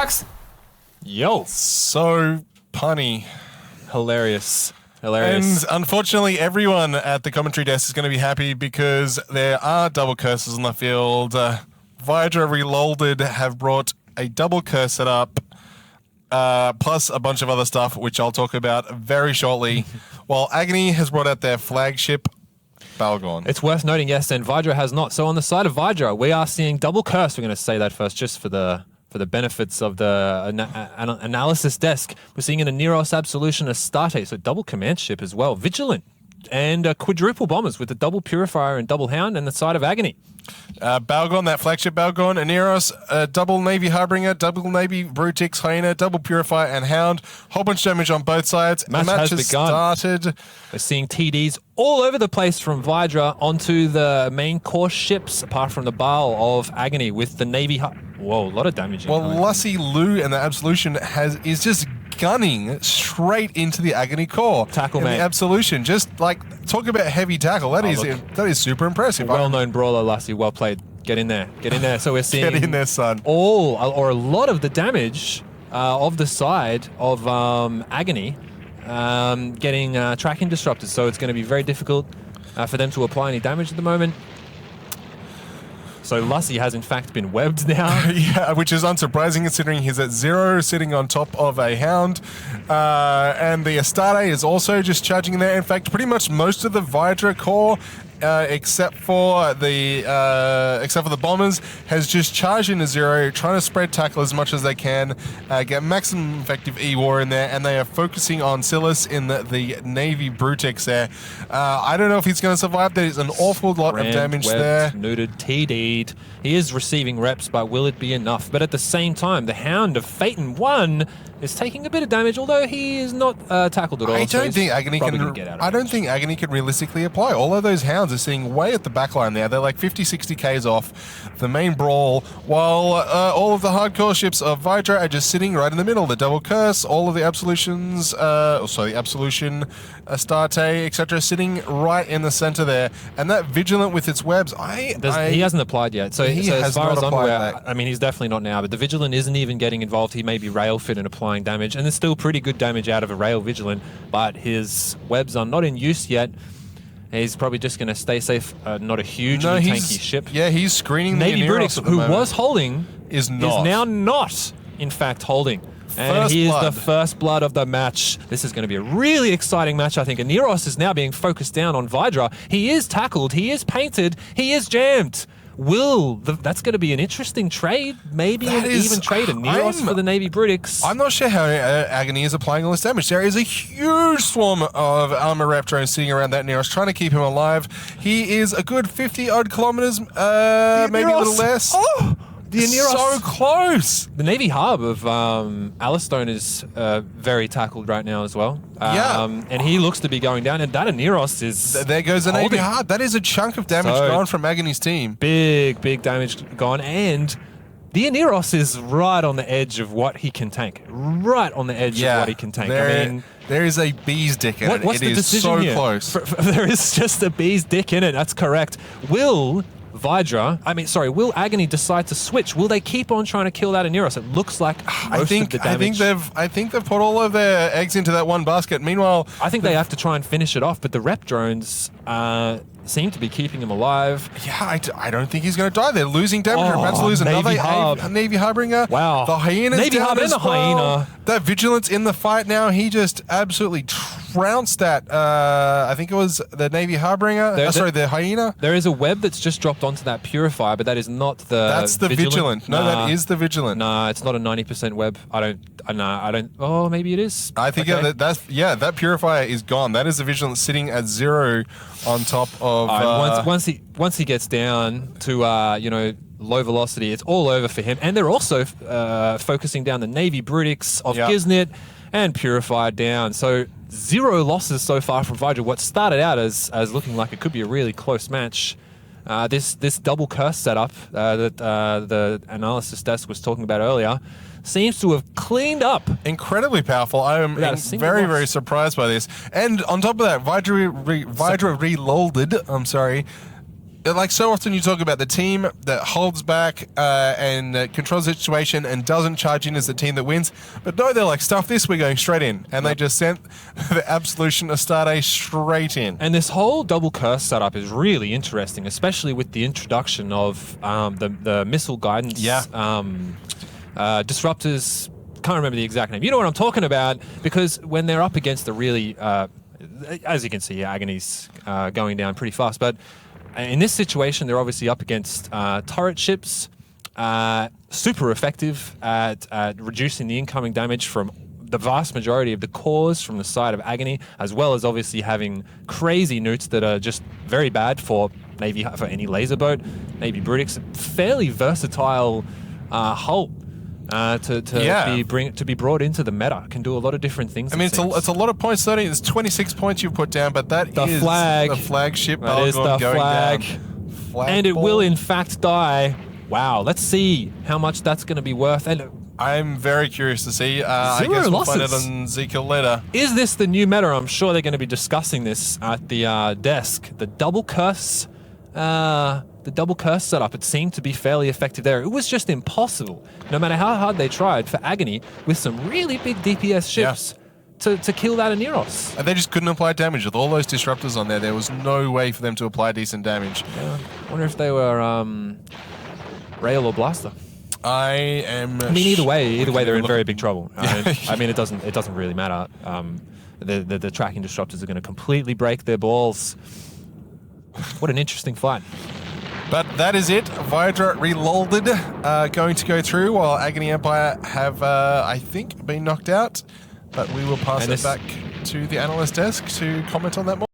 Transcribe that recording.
Crux? Yo. So punny. Hilarious. And unfortunately, everyone at the commentary desk is going to be happy because there are double curses on the field. VYDRA Relolded have brought a double curse setup, plus a bunch of other stuff, which I'll talk about very shortly, while Agony has brought out their flagship, Balgorn. It's worth noting, yes, and VYDRA has not. So on the side of VYDRA, we are seeing double curse. We're going to say that first just for the benefits of the analysis desk. We're seeing an Aneros Absolution Astarte, so double command ship as well. Vigilant and quadruple bombers with the double Purifier and double Hound and the side of Agony. Balgorn, that flagship Balgorn, Aneros, double Navy Harbinger, double Navy Brutix, Hyena, double Purifier and Hound. Whole bunch of damage on both sides. Match has begun. Started. We're seeing TDs all over the place from VYDRA onto the main core ships, apart from the Baal of Agony with the Navy. Whoa, a lot of damage. Well, Lussie Lou and the Absolution is just gunning straight into the Agony core. Tackle, mate. The Absolution, just like, talk about heavy tackle. That is super impressive. Well-known brawler, Lassie. Well played. Get in there. Get in there. So we're seeing... Get in there, son. All, or a lot of the damage of the side of Agony getting tracking disrupted. So it's going to be very difficult for them to apply any damage at the moment. So Lussie has in fact been webbed now. Yeah, which is unsurprising considering he's at 0, sitting on top of a Hound. And the Astarte is also just charging in there. In fact, pretty much most of the VYDRA core, except for the bombers, has just charged into 0, trying to spread tackle as much as they can, get maximum effective E-War in there, and they are focusing on Silas in the Navy Brutix there. I don't know if he's going to survive. There is an awful lot of damage there. Neutered, TD'd. He is receiving reps, but will it be enough? But at the same time, the Hound of Phaeton 1 is taking a bit of damage, although he is not tackled at all. I don't think Agony can realistically apply. All of those Hounds are sitting way at the back line there. They're like 50, 60 Ks off the main brawl, while all of the hardcore ships of VYDRA are just sitting right in the middle. The double curse, all of the Absolutions, the Absolution, Astarte, etc., sitting right in the center there. And that Vigilant with its webs, he hasn't applied yet. So as far as I'm aware, I mean, he's definitely not now, but the Vigilant isn't even getting involved. He may be rail fit and applying damage, and there's still pretty good damage out of a rail Vigilant, but his webs are not in use yet. He's probably just going to stay safe. Not a hugely tanky ship. Yeah, he's screening Navy the Aneros Brutix, who was holding, is now not, in fact, holding. And he is the first blood of the match. This is going to be a really exciting match, I think. Aneros is now being focused down on VYDRA. He is tackled. He is painted. He is jammed. That's going to be an interesting trade, maybe an even trade. Aneros for the Navy Brutix. I'm not sure how Agony is applying all this damage. There is a huge swarm of armor rep drones sitting around that Aneros, trying to keep him alive. He is a good 50-odd kilometers, maybe a little less. Oh! The Aneros, so close. The Navy hub of Alistone is very tackled right now as well. And he looks to be going down. And that Aneros is there goes the Navy hub. That is a chunk of damage gone from Agony's team. Big damage gone. And the Aneros is right on the edge of what he can tank. Right on the edge of what he can tank. I mean, there is a bee's dick in it. What's the decision here? Close. There is just a bee's dick in it. That's correct. Will Agony decide to switch? Will they keep on trying to kill that Aneros? It looks like most of the damage. I think they've put all of their eggs into that one basket. Meanwhile, I think they have to try and finish it off, but the rep drones seem to be keeping him alive. Yeah, I don't think he's going to die. They're losing damage. They're about to lose another Navy Harbinger. Wow. The Hyena's Navy down Harbinger as and the well. Hyena. That Vigilance in the fight now. He just absolutely trounced that. I think it was the Navy Harbinger. The Hyena. There is a web that's just dropped onto that Purifier, but that is not the That's the Vigilant. No, that is the Vigilant. Nah, it's not a 90% web. I don't. Oh, maybe it is. I think that Purifier is gone. That is the Vigilant sitting at 0 on top of... Once he gets down to low velocity, it's all over for him. And they're also focusing down the Navy Brutix of Giznit and Purifier down. So 0 losses so far from VYDRA. What started out as looking like it could be a really close match. This double curse setup that the analysis desk was talking about earlier seems to have cleaned up. Incredibly powerful. I am very surprised by this. And on top of that, VYDRA Relolded, like so often you talk about the team that holds back and controls the situation and doesn't charge in as the team that wins. But no, they're like, stuff this, we're going straight in. And they just sent the Absolution Astarte straight in. And this whole double curse setup is really interesting, especially with the introduction of the missile guidance disruptors. Can't remember the exact name. You know what I'm talking about, because when they're up against the really, as you can see, Agony's going down pretty fast. But in this situation, they're obviously up against turret ships, super effective at reducing the incoming damage from the vast majority of the cores from the side of Agony, as well as obviously having crazy newts that are just very bad for Navy, for any laser boat, Navy Brutics. Fairly versatile hull. To be brought into the meta, can do a lot of different things. I mean, it's a lot of points. 30. It's 26 points you've put down, but that is the flagship. That is the flag, and it will in fact die. Wow, let's see how much that's going to be worth. And I'm very curious to see. I guess we'll find it on Zekiel later. Is this the new meta? I'm sure they're going to be discussing this at the desk. The double curse. The double curse setup, it seemed to be fairly effective there. It was just impossible, no matter how hard they tried, for Agony with some really big DPS ships to kill that Aneros. And they just couldn't apply damage. With all those disruptors on there, there was no way for them to apply decent damage. Yeah. I wonder if they were Rail or Blaster. I mean, either way, they're in very big trouble. I mean, it doesn't really matter. The tracking disruptors are going to completely break their balls. What an interesting fight. But that is it. VYDRA Relolded going to go through, while Agony Empire have, I think, been knocked out. But we will pass it back to the analyst desk to comment on that more.